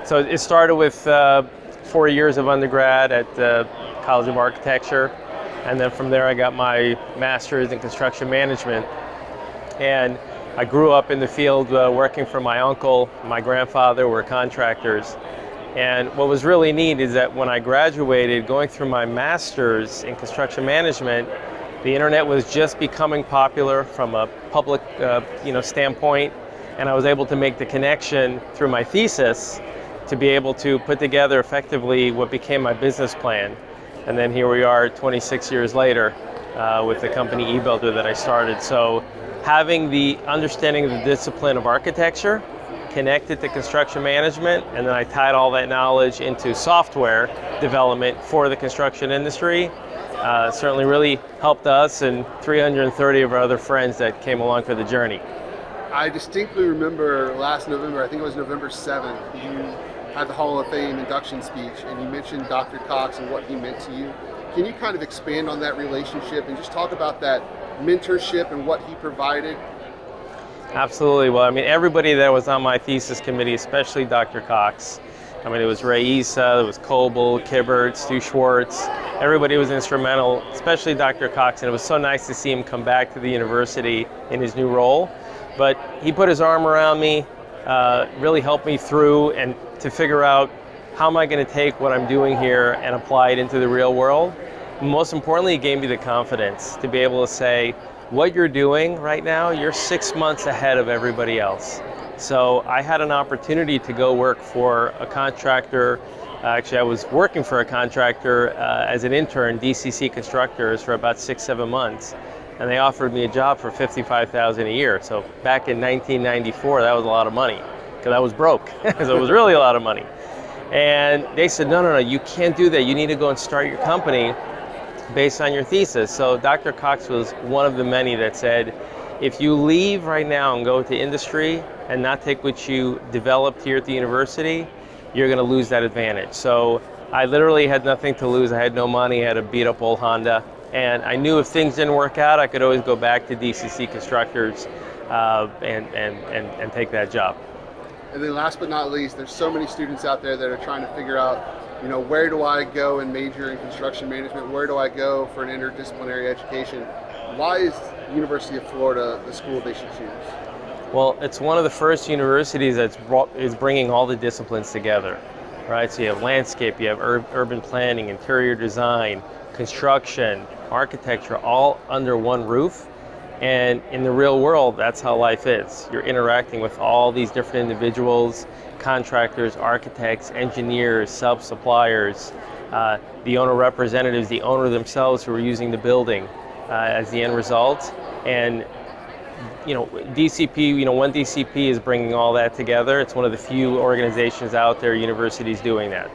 So it started with 4 years of undergrad at the College of Architecture, and then from there I got my master's in construction management. And I grew up in the field working for my uncle, my grandfather were contractors. And what was really neat is that when I graduated, going through my master's in construction management, the internet was just becoming popular from a public standpoint, and I was able to make the connection through my thesis to be able to put together effectively what became my business plan. And then here we are 26 years later with the company eBuilder that I started. So having the understanding of the discipline of architecture connected to construction management, and then I tied all that knowledge into software development for the construction industry, certainly really helped us and 330 of our other friends that came along for the journey. I distinctly remember last November, I think it was November 7th, you had the Hall of Fame induction speech and you mentioned Dr. Cox and what he meant to you. Can you kind of expand on that relationship and just talk about that mentorship and what he provided? Absolutely. Well, I mean, everybody that was on my thesis committee, especially Dr. Cox, I mean, it was Ray Issa, it was Coble, Kibbert, Stu Schwartz. Everybody was instrumental, especially Dr. Cox, and it was so nice to see him come back to the university in his new role. But he put his arm around me, really helped me through and to figure out how am I going to take what I'm doing here and apply it into the real world. Most importantly, he gave me the confidence to be able to say, what you're doing right now, you're 6 months ahead of everybody else. So I had an opportunity to go work for a contractor. Actually, I was working for a contractor as an intern, DCC Constructors, for about 6-7 months. And they offered me a job for $55,000 a year. So back in 1994, that was a lot of money, because I was broke. So it was really a lot of money. And they said, no, you can't do that. You need to go and start your company based on your thesis. So Dr. Cox was one of the many that said, if you leave right now and go to industry and not take what you developed here at the university, you're going to lose that advantage. So I literally had nothing to lose. I had no money. I had a beat up old Honda. And I knew if things didn't work out, I could always go back to DCC Constructors and take that job. And then last but not least, there's so many students out there that are trying to figure out, where do I go and major in construction management? Where do I go for an interdisciplinary education? Why is University of Florida the school they should choose? Well, it's one of the first universities that's is bringing all the disciplines together, right? So you have landscape, you have urban planning, interior design, construction, architecture, all under one roof. And in the real world, that's how life is. You're interacting with all these different individuals, contractors, architects, engineers, sub-suppliers, the owner representatives, the owner themselves who are using the building as the end result. And DCP, one DCP is bringing all that together. It's one of the few organizations out there, universities doing that.